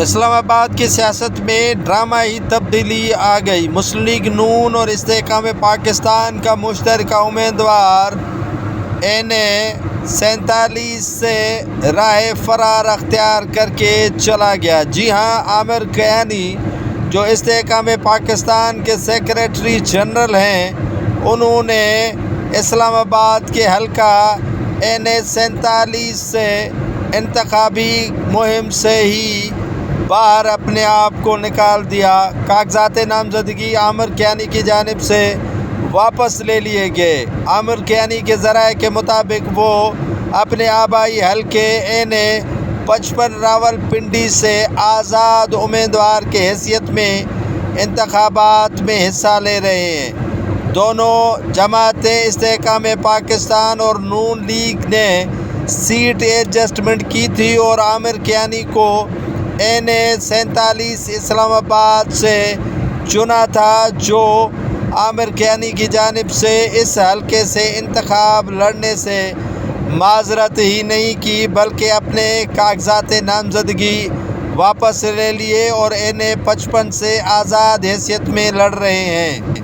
اسلام آباد کی سیاست میں ڈرامائی تبدیلی آ گئی۔ مسلم لیگ نون اور استحکام پاکستان کا مشترکہ امیدوار N47 سے راہ فرار اختیار کر کے چلا گیا۔ جی ہاں، عامر کیانی جو استحکام پاکستان کے سیکریٹری جنرل ہیں، انہوں نے اسلام آباد کے حلقہ N47 سے انتخابی مہم سے ہی باہر اپنے آپ کو نکال دیا۔ کاغذات نامزدگی عامر کیانی کی جانب سے واپس لے لیے گئے۔ عامر کیانی کے ذرائع کے مطابق وہ اپنے آبائی حلقے N55 راولپنڈی سے آزاد امیدوار کی حیثیت میں انتخابات میں حصہ لے رہے ہیں۔ دونوں جماعتیں استحکام پاکستان اور نون لیگ نے سیٹ ایڈجسٹمنٹ کی تھی اور عامر کیانی کو N47 اسلام آباد سے چنا تھا، جو عامر کیانی کی جانب سے اس حلقے سے انتخاب لڑنے سے معذرت ہی نہیں کی، بلکہ اپنے کاغذات نامزدگی واپس لے لیے اور N55 سے آزاد حیثیت میں لڑ رہے ہیں۔